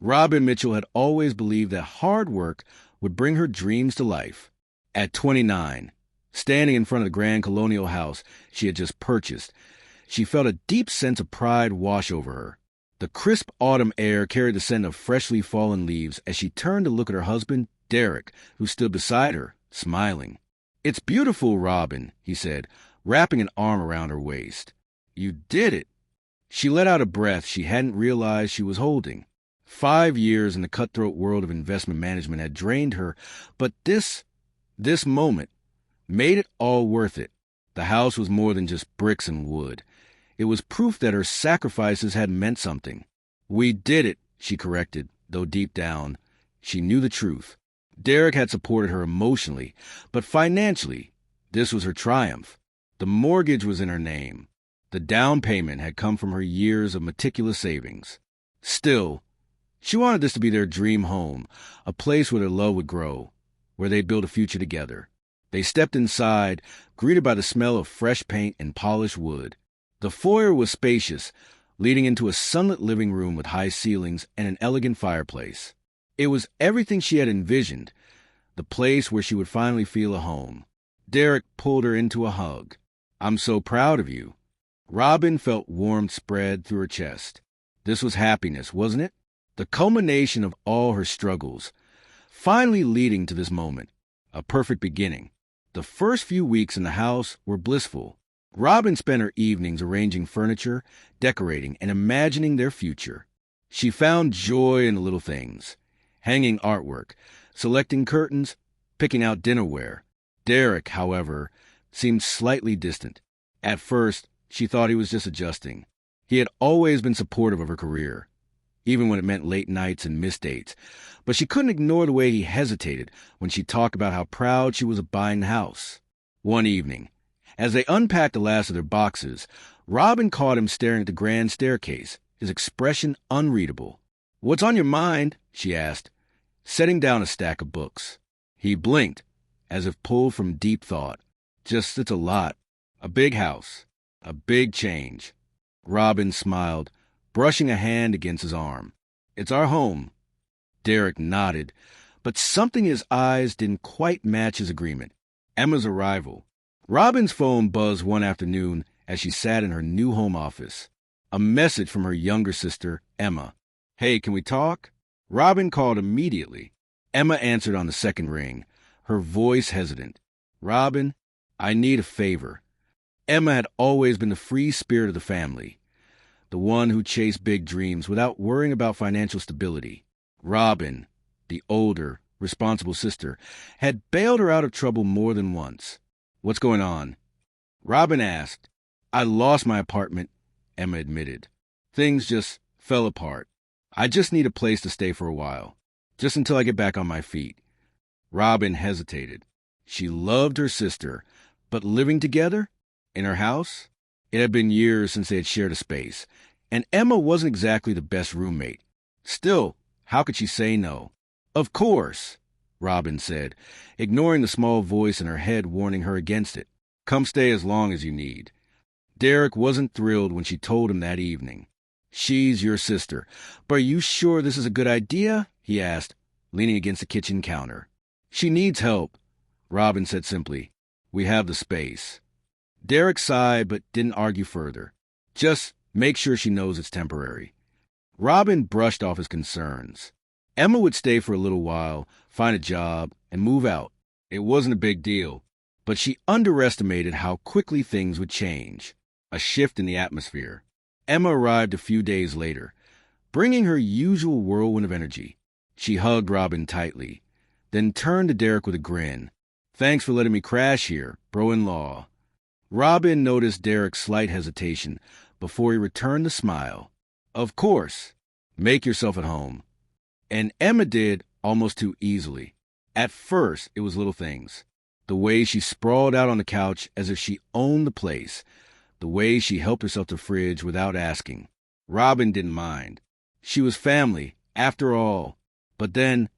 Robin Mitchell had always believed that hard work would bring her dreams to life. At 29, standing in front of the grand colonial house she had just purchased, she felt a deep sense of pride wash over her. The crisp autumn air carried the scent of freshly fallen leaves as she turned to look at her husband, Derek, who stood beside her, smiling. "It's beautiful, Robin," he said, wrapping an arm around her waist. "You did it." She let out a breath she hadn't realized she was holding. 5 years in the cutthroat world of investment management had drained her, but this moment made it all worth it. The house was more than just bricks and wood. It was proof that her sacrifices had meant something. "We did it," she corrected, though deep down, she knew the truth. Derek had supported her emotionally, but financially, this was her triumph. The mortgage was in her name. The down payment had come from her years of meticulous savings. Still, she wanted this to be their dream home, a place where their love would grow, where they'd build a future together. They stepped inside, greeted by the smell of fresh paint and polished wood. The foyer was spacious, leading into a sunlit living room with high ceilings and an elegant fireplace. It was everything she had envisioned, the place where she would finally feel a home. Derek pulled her into a hug. "I'm so proud of you." Robin felt warmth spread through her chest. This was happiness, wasn't it? The culmination of all her struggles, finally leading to this moment, a perfect beginning. The first few weeks in the house were blissful. Robin spent her evenings arranging furniture, decorating, and imagining their future. She found joy in the little things, hanging artwork, selecting curtains, picking out dinnerware. Derek, however, seemed slightly distant. At first, she thought he was just adjusting. He had always been supportive of her career, even when it meant late nights and missed dates. But she couldn't ignore the way he hesitated when she talked about how proud she was of buying the house. One evening, as they unpacked the last of their boxes, Robin caught him staring at the grand staircase, his expression unreadable. "What's on your mind?" she asked, setting down a stack of books. He blinked, as if pulled from deep thought. "Just, it's a lot. A big house. A big change." Robin smiled, brushing a hand against his arm. "It's our home." Derek nodded, but something in his eyes didn't quite match his agreement. Emma's arrival. Robin's phone buzzed one afternoon as she sat in her new home office. A message from her younger sister, Emma. "Hey, can we talk?" Robin called immediately. Emma answered on the second ring, her voice hesitant. "Robin, I need a favor." Emma had always been the free spirit of the family, the one who chased big dreams without worrying about financial stability. Robin, the older, responsible sister, had bailed her out of trouble more than once. "What's going on?" Robin asked. "I lost my apartment," Emma admitted. "Things just fell apart. I just need a place to stay for a while, just until I get back on my feet." Robin hesitated. She loved her sister, but living together? In her house? It had been years since they had shared a space, and Emma wasn't exactly the best roommate. Still, how could she say no? "Of course," Robin said, ignoring the small voice in her head warning her against it. "Come stay as long as you need." Derek wasn't thrilled when she told him that evening. "She's your sister, but are you sure this is a good idea?" he asked, leaning against the kitchen counter. "She needs help," Robin said simply. "We have the space." Derek sighed but didn't argue further. "Just make sure she knows it's temporary." Robin brushed off his concerns. Emma would stay for a little while, find a job, and move out. It wasn't a big deal, but she underestimated how quickly things would change. A shift in the atmosphere. Emma arrived a few days later, bringing her usual whirlwind of energy. She hugged Robin tightly, then turned to Derek with a grin. "Thanks for letting me crash here, bro-in-law." Robin noticed Derek's slight hesitation before he returned the smile. "Of course. Make yourself at home." And Emma did almost too easily. At first, it was little things. The way she sprawled out on the couch as if she owned the place. The way she helped herself to the fridge without asking. Robin didn't mind. She was family, after all. But then,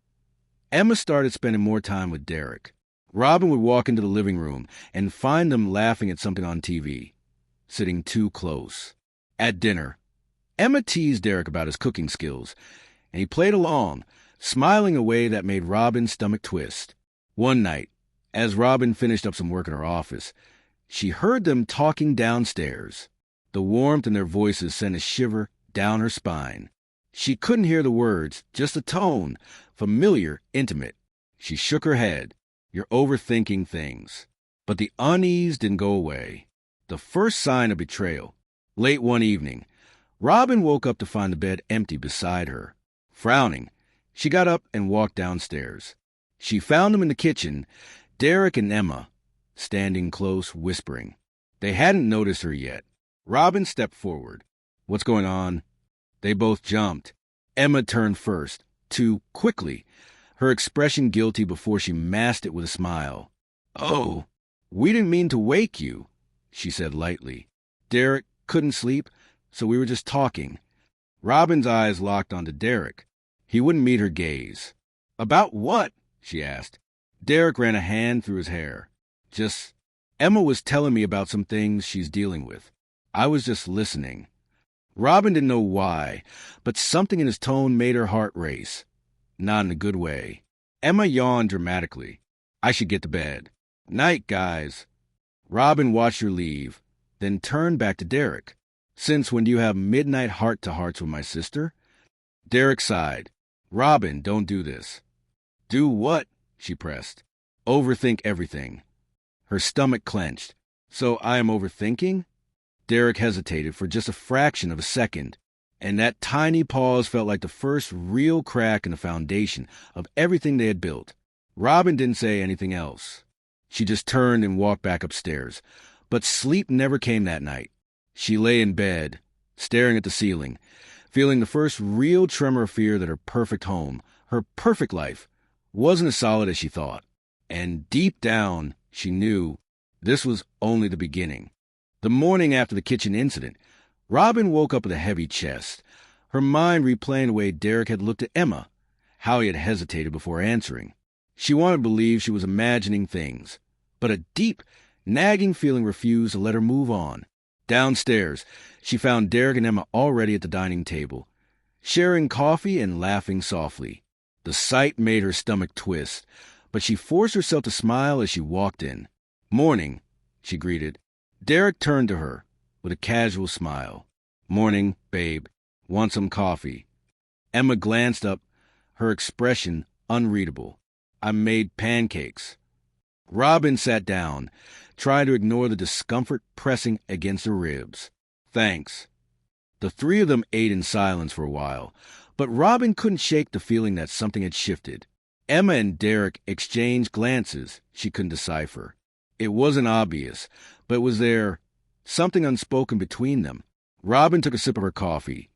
Emma started spending more time with Derek. Robin would walk into the living room and find them laughing at something on TV, sitting too close. At dinner, Emma teased Derek about his cooking skills, and he played along, smiling a way that made Robin's stomach twist. One night, as Robin finished up some work in her office, she heard them talking downstairs. The warmth in their voices sent a shiver down her spine. She couldn't hear the words, just the tone, familiar, intimate. She shook her head. "You're overthinking things." But the unease didn't go away. The first sign of betrayal. Late one evening, Robin woke up to find the bed empty beside her. Frowning, she got up and walked downstairs. She found them in the kitchen, Derek and Emma, standing close, whispering. They hadn't noticed her yet. Robin stepped forward. "What's going on?" They both jumped. Emma turned first, too quickly, her expression guilty before she masked it with a smile. "Oh, we didn't mean to wake you," she said lightly. "Derek couldn't sleep, so we were just talking." Robin's eyes locked onto Derek. He wouldn't meet her gaze. "About what?" she asked. Derek ran a hand through his hair. "Just, Emma was telling me about some things she's dealing with. I was just listening." Robin didn't know why, but something in his tone made her heart race. Not in a good way. Emma yawned dramatically. "I should get to bed." "Night, guys." Robin watched her leave, then turned back to Derek. "Since when do you have midnight heart-to-hearts with my sister?" Derek sighed. "Robin, don't do this." "Do what?" she pressed. "Overthink everything." Her stomach clenched. "So I am overthinking?" Derek hesitated for just a fraction of a second, and that tiny pause felt like the first real crack in the foundation of everything they had built. Robin didn't say anything else. She just turned and walked back upstairs. But sleep never came that night. She lay in bed, staring at the ceiling, feeling the first real tremor of fear that her perfect home, her perfect life, wasn't as solid as she thought. And deep down, she knew this was only the beginning. The morning after the kitchen incident, Robin woke up with a heavy chest, her mind replaying the way Derek had looked at Emma, how he had hesitated before answering. She wanted to believe she was imagining things, but a deep, nagging feeling refused to let her move on. Downstairs, she found Derek and Emma already at the dining table, sharing coffee and laughing softly. The sight made her stomach twist, but she forced herself to smile as she walked in. "Morning," she greeted. Derek turned to her with a casual smile. "Morning, babe. Want some coffee?" Emma glanced up, her expression unreadable. "I made pancakes." Robin sat down, trying to ignore the discomfort pressing against her ribs. "Thanks." The three of them ate in silence for a while, but Robin couldn't shake the feeling that something had shifted. Emma and Derek exchanged glances she couldn't decipher. It wasn't obvious, but it was there, something unspoken between them. Robin took a sip of her coffee,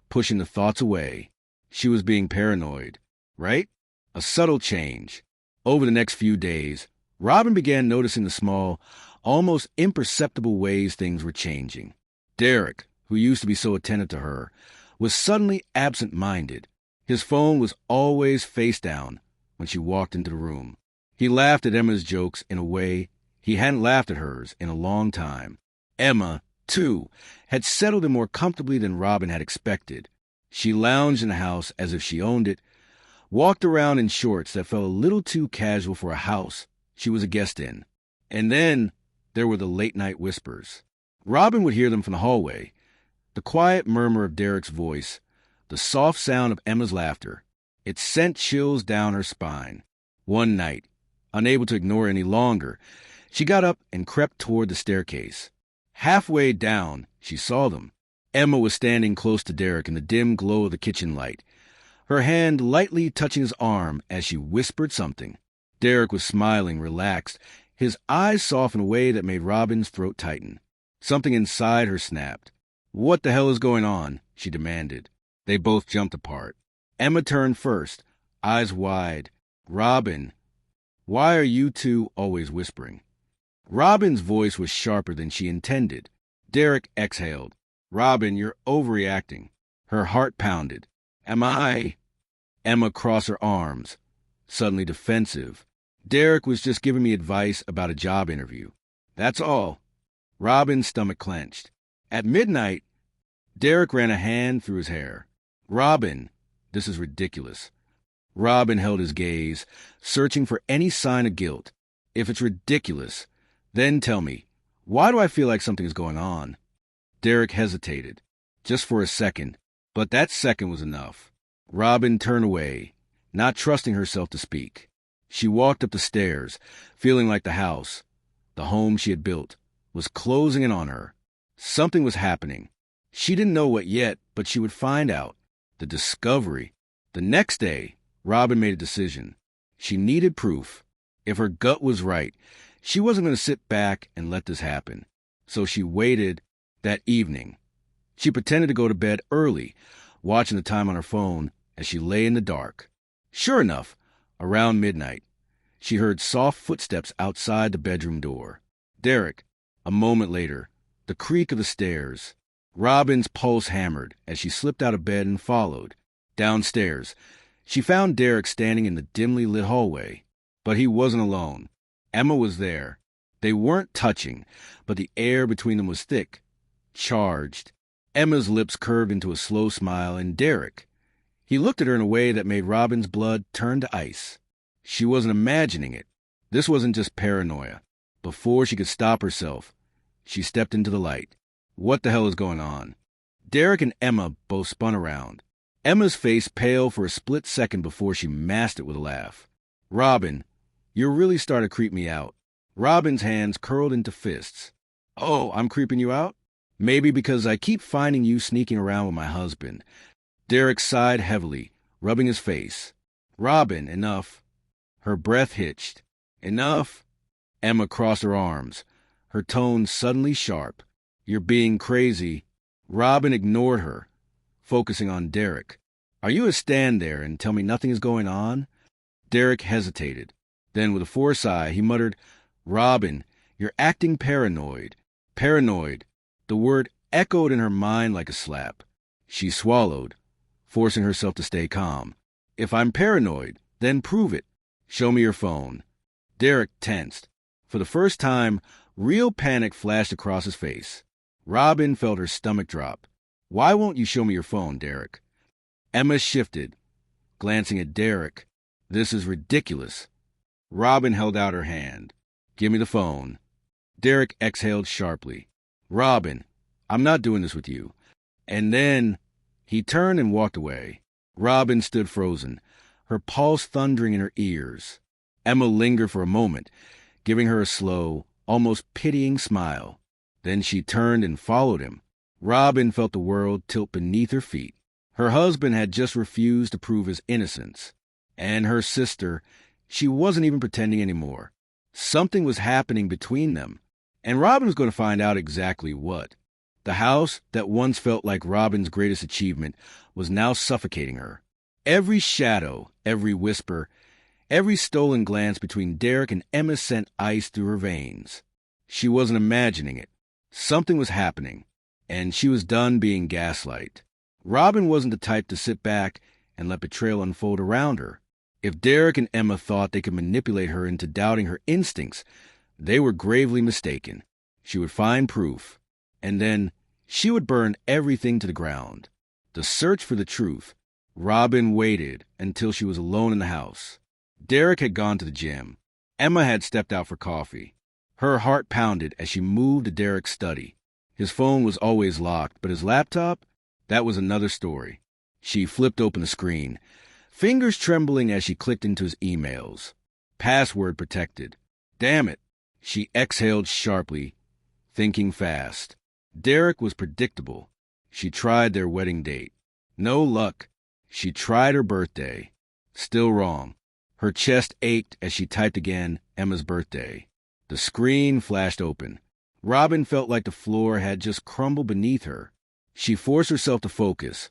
pushing the thoughts away. She was being paranoid, right? A subtle change. Over the next few days, Robin began noticing the small, almost imperceptible ways things were changing. Derek, who used to be so attentive to her, was suddenly absent-minded. His phone was always face down when she walked into the room. He laughed at Emma's jokes in a way he hadn't laughed at hers in a long time. Emma, too, had settled in more comfortably than Robin had expected. She lounged in the house as if she owned it, walked around in shorts that felt a little too casual for a house she was a guest in. And then there were the late-night whispers. Robin would hear them from the hallway, the quiet murmur of Derek's voice, the soft sound of Emma's laughter. It sent chills down her spine. One night, unable to ignore any longer, she got up and crept toward the staircase. Halfway down, she saw them. Emma was standing close to Derek in the dim glow of the kitchen light, her hand lightly touching his arm as she whispered something. Derek was smiling, relaxed, his eyes soft in a way that made Robin's throat tighten. Something inside her snapped. "What the hell is going on?" she demanded. They both jumped apart. Emma turned first, eyes wide. "Robin, why are you two always whispering?" Robin's voice was sharper than she intended. Derek exhaled. "Robin, you're overreacting." Her heart pounded. "Am I?" Emma crossed her arms, suddenly defensive. "Derek was just giving me advice about a job interview. That's all." Robin's stomach clenched. At midnight, Derek ran a hand through his hair. "Robin, This is ridiculous. Robin held his gaze, searching for any sign of guilt. If it's ridiculous, then tell me, why do I feel like something is going on? Derek hesitated, just for a second, but that second was enough. Robin turned away, not trusting herself to speak. She walked up the stairs, feeling like the house, the home she had built, was closing in on her. Something was happening. She didn't know what yet, but she would find out. The discovery. The next day, Robin made a decision. She needed proof. If her gut was right, she wasn't going to sit back and let this happen. So she waited. That evening, she pretended to go to bed early, watching the time on her phone as she lay in the dark. Sure enough, around midnight, she heard soft footsteps outside the bedroom door. Derek. A moment later, the creak of the stairs. Robin's pulse hammered as she slipped out of bed and followed. Downstairs, she found Derek standing in the dimly lit hallway. But he wasn't alone. Emma was there. They weren't touching, but the air between them was thick, charged. Emma's lips curved into a slow smile, and Derek. He looked at her in a way that made Robin's blood turn to ice. She wasn't imagining it. This wasn't just paranoia. Before she could stop herself, she stepped into the light. What the hell is going on? Derek and Emma both spun around. Emma's face pale for a split second before she masked it with a laugh. Robin, you really started to creep me out. Robin's hands curled into fists. Oh, I'm creeping you out? Maybe because I keep finding you sneaking around with my husband. Derek sighed heavily, rubbing his face. Robin, enough. Her breath hitched. Enough? Emma crossed her arms, her tone suddenly sharp. You're being crazy. Robin ignored her, focusing on Derek. Are you to stand there and tell me nothing is going on? Derek hesitated. Then, with a forced sigh, he muttered, Robin, you're acting paranoid. Paranoid. The word echoed in her mind like a slap. She swallowed, forcing herself to stay calm. If I'm paranoid, then prove it. Show me your phone. Derek tensed. For the first time, real panic flashed across his face. Robin felt her stomach drop. Why won't you show me your phone, Derek? Emma shifted, glancing at Derek. This is ridiculous. Robin held out her hand. Give me the phone. Derek exhaled sharply. Robin, I'm not doing this with you. And then he turned and walked away. Robin stood frozen, her pulse thundering in her ears. Emma lingered for a moment, giving her a slow, almost pitying smile. Then she turned and followed him. Robin felt the world tilt beneath her feet. Her husband had just refused to prove his innocence. And her sister, she wasn't even pretending anymore. Something was happening between them, and Robin was going to find out exactly what. The house that once felt like Robin's greatest achievement was now suffocating her. Every shadow, every whisper, every stolen glance between Derek and Emma sent ice through her veins. She wasn't imagining it. Something was happening, and she was done being gaslight. Robin wasn't the type to sit back and let betrayal unfold around her. If Derek and Emma thought they could manipulate her into doubting her instincts, they were gravely mistaken. She would find proof, and then she would burn everything to the ground. The search for the truth. Robin waited until she was alone in the house. Derek had gone to the gym. Emma had stepped out for coffee. Her heart pounded as she moved to Derek's study. His phone was always locked, but his laptop? That was another story. She flipped open the screen, fingers trembling as she clicked into his emails. Password protected. Damn it. She exhaled sharply, thinking fast. Derek was predictable. She tried their wedding date. No luck. She tried her birthday. Still wrong. Her chest ached as she typed again Emma's birthday. The screen flashed open. Robin felt like the floor had just crumbled beneath her. She forced herself to focus,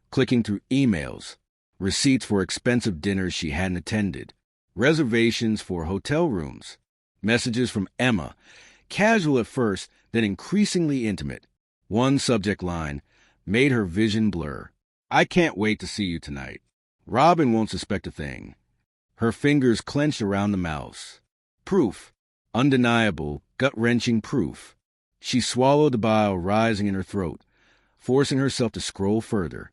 clicking through emails, receipts for expensive dinners she hadn't attended, reservations for hotel rooms, messages from Emma, casual at first, then increasingly intimate. One subject line made her vision blur. I can't wait to see you tonight. Robin won't suspect a thing. Her fingers clenched around the mouse. Proof. Undeniable, gut-wrenching proof. She swallowed the bile rising in her throat, forcing herself to scroll further.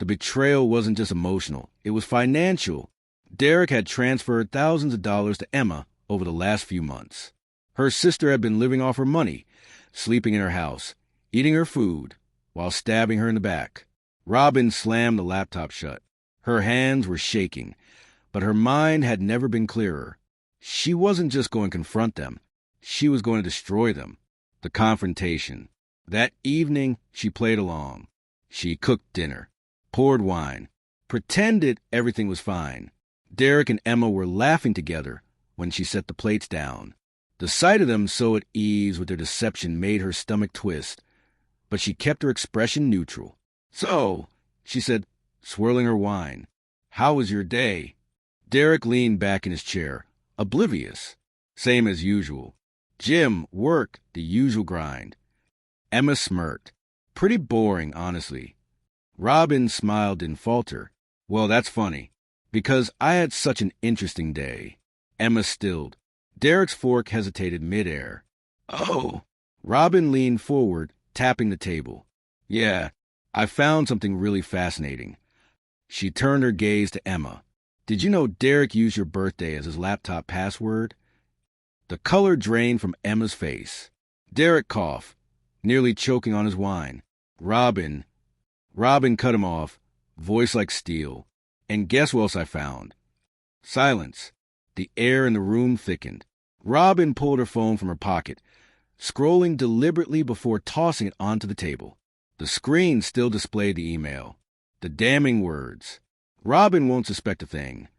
The betrayal wasn't just emotional, it was financial. Derek had transferred thousands of dollars to Emma over the last few months. Her sister had been living off her money, sleeping in her house, eating her food, while stabbing her in the back. Robin slammed the laptop shut. Her hands were shaking, but her mind had never been clearer. She wasn't just going to confront them. She was going to destroy them. The confrontation. That evening, she played along. She cooked dinner, poured wine, pretended everything was fine. Derek and Emma were laughing together when she set the plates down. The sight of them so at ease with their deception made her stomach twist, but she kept her expression neutral. "So," she said, swirling her wine, "how was your day?" Derek leaned back in his chair, oblivious. Same as usual. Gym, work, the usual grind. Emma smirked. Pretty boring, honestly. Robin smiled and faltered. "Well, that's funny, because I had such an interesting day." Emma stilled. Derek's fork hesitated midair. "Oh." Robin leaned forward, tapping the table. "Yeah, I found something really fascinating." She turned her gaze to Emma. "Did you know Derek used your birthday as his laptop password?" The color drained from Emma's face. Derek coughed, nearly choking on his wine. Robin cut him off, voice like steel. "And guess what else I found?" Silence. The air in the room thickened. Robin pulled her phone from her pocket, scrolling deliberately before tossing it onto the table. The screen still displayed the email. The damning words. "Robin won't suspect a thing."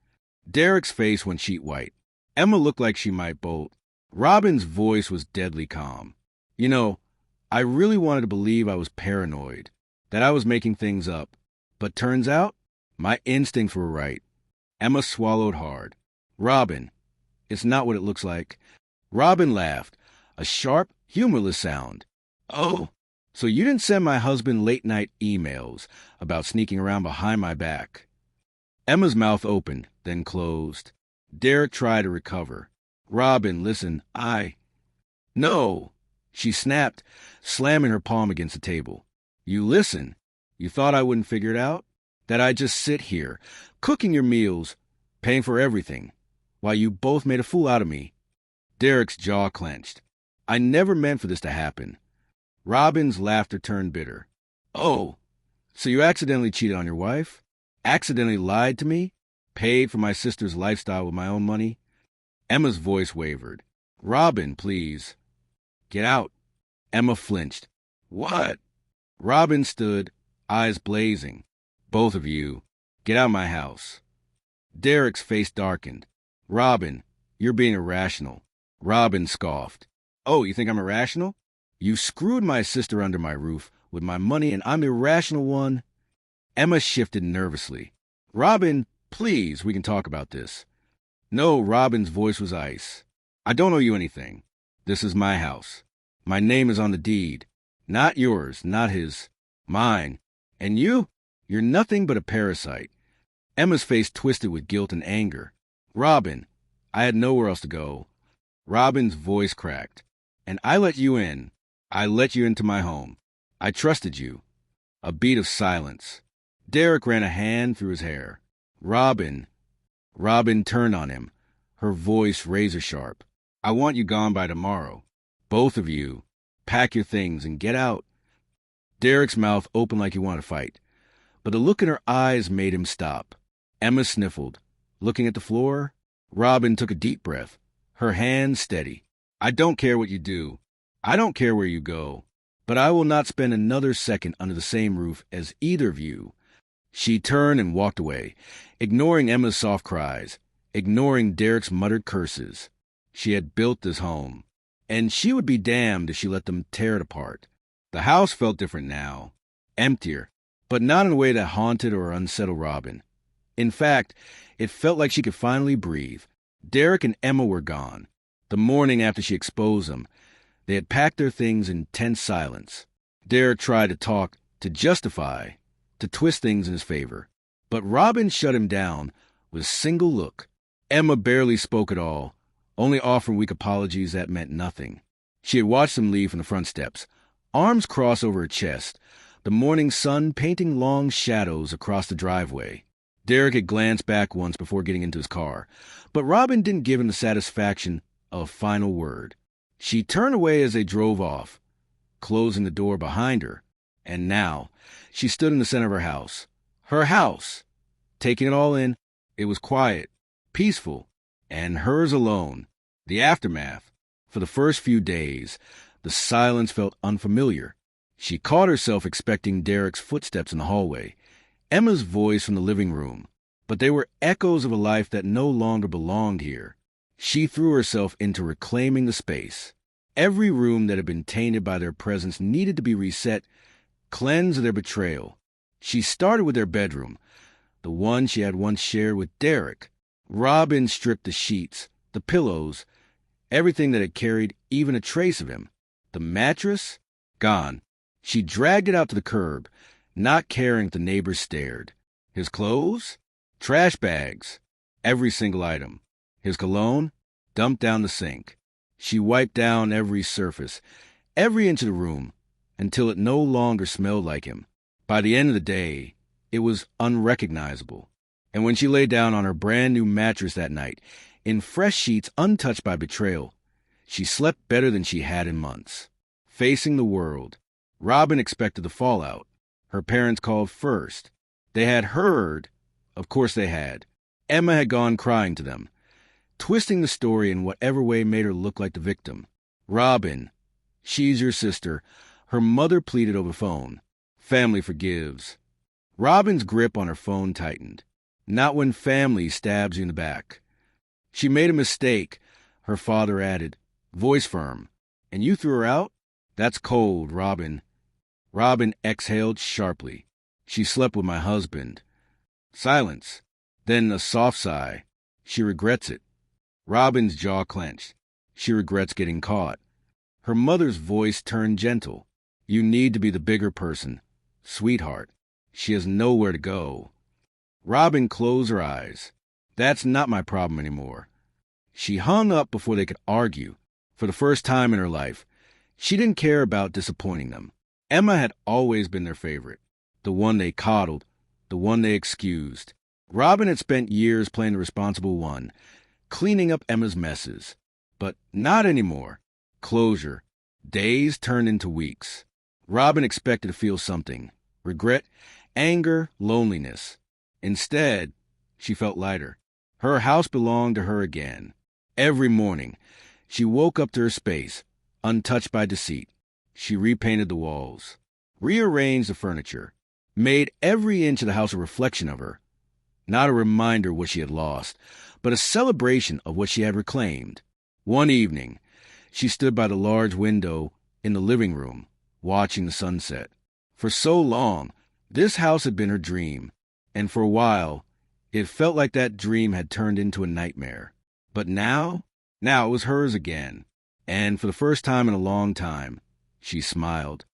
Derek's face went sheet white. Emma looked like she might bolt. Robin's voice was deadly calm. "You know, I really wanted to believe I was paranoid, that I was making things up. But turns out, my instincts were right." Emma swallowed hard. "Robin, it's not what it looks like." Robin laughed, a sharp, humorless sound. "Oh, so you didn't send my husband late-night emails about sneaking around behind my back?" Emma's mouth opened, then closed. Derek tried to recover. "Robin, listen, No!" She snapped, slamming her palm against the table. "You listen. You thought I wouldn't figure it out? That I'd just sit here, cooking your meals, paying for everything, while you both made a fool out of me?" Derek's jaw clenched. "I never meant for this to happen." Robin's laughter turned bitter. "Oh, so you accidentally cheated on your wife? Accidentally lied to me? Paid for my sister's lifestyle with my own money?" Emma's voice wavered. "Robin, please." "Get out." Emma flinched. "What?" Robin stood, eyes blazing. "Both of you, get out of my house." Derek's face darkened. "Robin, you're being irrational." Robin scoffed. "Oh, you think I'm irrational? You screwed my sister under my roof with my money and I'm the irrational one?" Emma shifted nervously. "Robin, please, we can talk about this." No, Robin's voice was ice. "I don't owe you anything. This is my house. My name is on the deed. Not yours, not his. Mine. And you're nothing but a parasite." Emma's face twisted with guilt and anger. "Robin, I had nowhere else to go." Robin's voice cracked. "And I let you in. I let you into my home. I trusted you." A beat of silence. Derek ran a hand through his hair. Robin turned on him, her voice razor sharp. "I want you gone by tomorrow. Both of you. Pack your things and get out." Derek's mouth opened like he wanted to fight, but the look in her eyes made him stop. Emma sniffled. Looking at the floor, Robin took a deep breath, her hands steady. "I don't care what you do. I don't care where you go. But I will not spend another second under the same roof as either of you." She turned and walked away, ignoring Emma's soft cries, ignoring Derek's muttered curses. She had built this home, and she would be damned if she let them tear it apart. The house felt different now, emptier, but not in a way that haunted or unsettled Robin. In fact, it felt like she could finally breathe. Derek and Emma were gone. The morning after she exposed them, they had packed their things in tense silence. Derek tried to talk, to justify, to twist things in his favor. But Robin shut him down with a single look. Emma barely spoke at all, only offering weak apologies that meant nothing. She had watched him leave from the front steps, arms crossed over her chest, the morning sun painting long shadows across the driveway. Derek had glanced back once before getting into his car, but Robin didn't give him the satisfaction of a final word. She turned away as they drove off, closing the door behind her, and now she stood in the center of her house. Her house! Taking it all in, it was quiet, peaceful, and hers alone. The aftermath. For the first few days, the silence felt unfamiliar. She caught herself expecting Derek's footsteps in the hallway, Emma's voice from the living room, but they were echoes of a life that no longer belonged here. She threw herself into reclaiming the space. Every room that had been tainted by their presence needed to be reset, cleansed of their betrayal. She started with their bedroom, the one she had once shared with Derek. Robin stripped the sheets, the pillows, everything that had carried even a trace of him. The mattress? Gone. She dragged it out to the curb, not caring if the neighbors stared. His clothes? Trash bags. Every single item. His cologne? Dumped down the sink. She wiped down every surface, every inch of the room, until it no longer smelled like him. By the end of the day, it was unrecognizable. And when she lay down on her brand-new mattress that night, in fresh sheets untouched by betrayal, she slept better than she had in months. Facing the world, Robin expected the fallout. Her parents called first. They had heard. Of course they had. Emma had gone crying to them, twisting the story in whatever way made her look like the victim. Robin, she's your sister. Her mother pleaded over the phone. Family forgives. Robin's grip on her phone tightened. Not when family stabs you in the back. She made a mistake, her father added, voice firm. And you threw her out? That's cold, Robin. Robin exhaled sharply. She slept with my husband. Silence. Then a soft sigh. She regrets it. Robin's jaw clenched. She regrets getting caught. Her mother's voice turned gentle. You need to be the bigger person. Sweetheart. She has nowhere to go. Robin closed her eyes. That's not my problem anymore. She hung up before they could argue. For the first time in her life, she didn't care about disappointing them. Emma had always been their favorite, the one they coddled, the one they excused. Robin had spent years playing the responsible one, cleaning up Emma's messes. But not anymore. Closure. Days turned into weeks. Robin expected to feel something. Regret, anger, loneliness. Instead, she felt lighter. Her house belonged to her again. Every morning, she woke up to her space, untouched by deceit. She repainted the walls, rearranged the furniture, made every inch of the house a reflection of her. Not a reminder of what she had lost, but a celebration of what she had reclaimed. One evening, she stood by the large window in the living room, watching the sunset. For so long, this house had been her dream, and for a while, it felt like that dream had turned into a nightmare. But now it was hers again, and for the first time in a long time, she smiled.